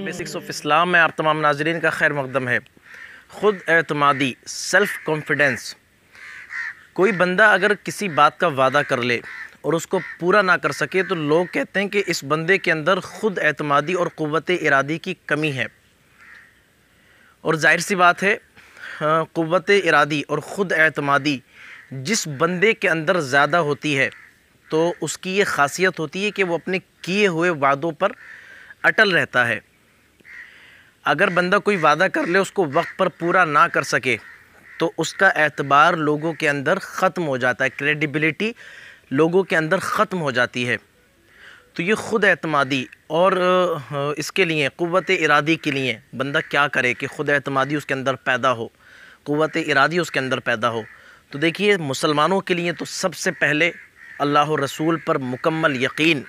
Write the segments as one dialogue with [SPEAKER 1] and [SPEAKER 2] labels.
[SPEAKER 1] Basics of اسلام میں آپ تمام ناظرین کا خیر مقدم ہے۔ خود اعتمادی، سیلف کانفیڈنس۔ کوئی بندہ اگر کسی بات کا وعدہ کر لے اور اس کو پورا نہ کر سکے تو لوگ کہتے ہیں کہ اس بندے کے اندر خود اعتمادی اور قوت ارادی کی کمی ہے۔ اور ظاہر سی بات ہے، قوت ارادی اور خود اعتمادی جس بندے کے اندر زیادہ ہوتی ہے تو اس کی یہ خاصیت ہوتی ہے کہ وہ اپنے کیے ہوئے وعدوں پر اٹل رہتا ہے۔ اگر بندہ کوئی وعدہ کر لے، اس کو وقت پر پورا نہ کر سکے تو اس کا اعتبار لوگوں کے اندر ختم ہو جاتا ہے، کریڈیبلٹی لوگوں کے اندر ختم ہو جاتی ہے۔ تو یہ خود اعتمادی اور اس کے لیے قوت ارادی کے لیے بندہ کیا کرے کہ خود اعتمادی اس کے اندر پیدا ہو، قوت ارادی اس کے اندر پیدا ہو۔ تو دیکھیے، مسلمانوں کے لیے تو سب سے پہلے اللہ و رسول پر مکمل یقین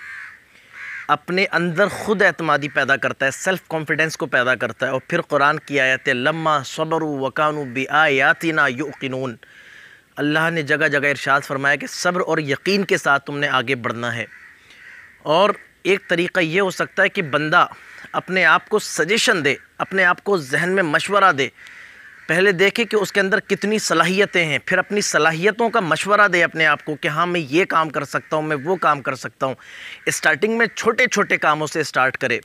[SPEAKER 1] اپنے اندر خود اعتمادی پیدا کرتا ہے، سیلف کانفیڈنس کو پیدا کرتا ہے۔ اور پھر قرآن کی آیت ہے لما صبروا وکانوا بآیاتنا یوقنون، اللہ نے جگہ جگہ ارشاد فرمایا کہ صبر اور یقین کے ساتھ تم نے آگے بڑھنا ہے۔ اور ایک طریقہ یہ ہو سکتا ہے کہ بندہ اپنے آپ کو سجیشن دے، اپنے آپ کو ذہن میں مشورہ دے، پہلے دیکھے کہ اس کے اندر کتنی صلاحیتیں ہیں، پھر اپنی صلاحیتوں کا مشورہ دے اپنے آپ کو کہ ہاں میں یہ کام کر سکتا ہوں، میں وہ کام کر سکتا ہوں۔ اسٹارٹنگ میں چھوٹے چھوٹے کاموں سے اسٹارٹ کرے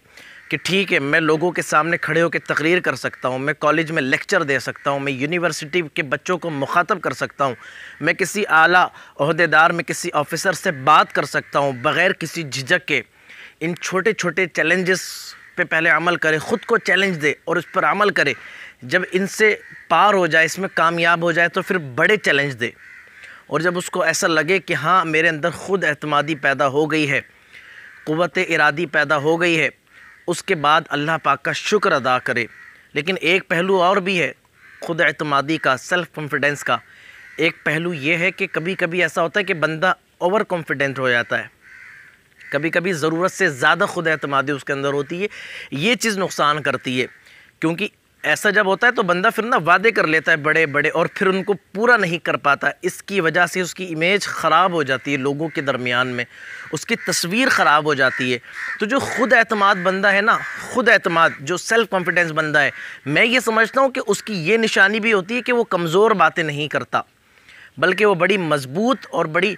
[SPEAKER 1] کہ ٹھیک ہے، میں لوگوں کے سامنے کھڑے ہو کے تقریر کر سکتا ہوں، میں کالج میں لیکچر دے سکتا ہوں، میں یونیورسٹی کے بچوں کو مخاطب کر سکتا ہوں، میں کسی اعلیٰ عہدیدار میں کسی آفیسر سے بات کر سکتا ہوں بغیر کسی جھجک کے۔ ان چھوٹے چھوٹے چیلنجز پہ پہلے عمل کرے، خود کو چیلنج دے اور اس پر عمل کرے۔ جب ان سے پار ہو جائے، اس میں کامیاب ہو جائے تو پھر بڑے چیلنج دے۔ اور جب اس کو ایسا لگے کہ ہاں میرے اندر خود اعتمادی پیدا ہو گئی ہے، قوت ارادی پیدا ہو گئی ہے، اس کے بعد اللہ پاک کا شکر ادا کرے۔ لیکن ایک پہلو اور بھی ہے خود اعتمادی کا، سیلف کانفیڈنس کا۔ ایک پہلو یہ ہے کہ کبھی کبھی ایسا ہوتا ہے کہ بندہ اوور کانفیڈنٹ ہو جاتا ہے، کبھی کبھی ضرورت سے زیادہ خود اعتمادی اس کے اندر ہوتی ہے۔ یہ چیز نقصان کرتی ہے، کیونکہ ایسا جب ہوتا ہے تو بندہ پھر وعدے کر لیتا ہے بڑے بڑے اور پھر ان کو پورا نہیں کر پاتا۔ اس کی وجہ سے اس کی امیج خراب ہو جاتی ہے لوگوں کے درمیان میں، اس کی تصویر خراب ہو جاتی ہے۔ تو جو خود اعتماد بندہ ہے نا، خود اعتماد جو سیلف کانفیڈنس بندہ ہے، میں یہ سمجھتا ہوں کہ اس کی یہ نشانی بھی ہوتی ہے کہ وہ کمزور باتیں نہیں کرتا، بلکہ وہ بڑی مضبوط اور بڑی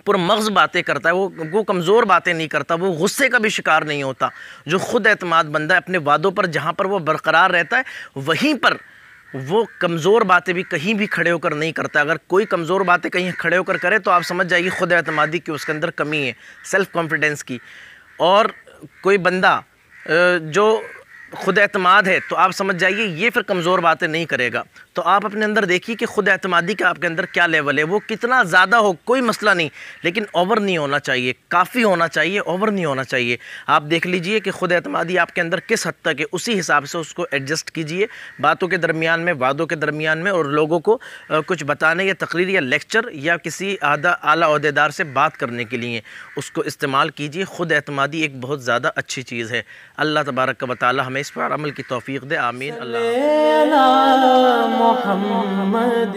[SPEAKER 1] پر مغز باتیں کرتا ہے۔ وہ کمزور باتیں نہیں کرتا، وہ غصے کا بھی شکار نہیں ہوتا۔ جو خود اعتماد بندہ ہے، اپنے وعدوں پر جہاں پر وہ برقرار رہتا ہے وہیں پر وہ کمزور باتیں بھی کہیں بھی کھڑے ہو کر نہیں کرتا۔ اگر کوئی کمزور باتیں کہیں کھڑے ہو کر کرے تو آپ سمجھ جائیے خود اعتمادی کی اس کے اندر کمی ہے، سیلف کانفیڈنس کی۔ اور کوئی بندہ جو خود اعتماد ہے تو آپ سمجھ جائیے یہ پھر کمزور باتیں نہیں کرے گا۔ تو آپ اپنے اندر دیکھیے کہ خود اعتمادی کا آپ کے اندر کیا لیول ہے، وہ کتنا زیادہ ہو کوئی مسئلہ نہیں، لیکن اوور نہیں ہونا چاہیے، کافی ہونا چاہیے، اوور نہیں ہونا چاہیے۔ آپ دیکھ لیجئے کہ خود اعتمادی آپ کے اندر کس حد تک ہے، اسی حساب سے اس کو ایڈجسٹ کیجئے باتوں کے درمیان میں، وعدوں کے درمیان میں، اور لوگوں کو کچھ بتانے یا تقریر یا لیکچر یا کسی اعلیٰ عہدیدار سے بات کرنے کے لیے اس کو استعمال کیجئے۔ خود اعتمادی ایک بہت زیادہ اچھی چیز ہے۔ اللہ تبارک و تعالی ہمیں اس پر عمل کی توفیق دے، آمین۔ اللہ
[SPEAKER 2] محمد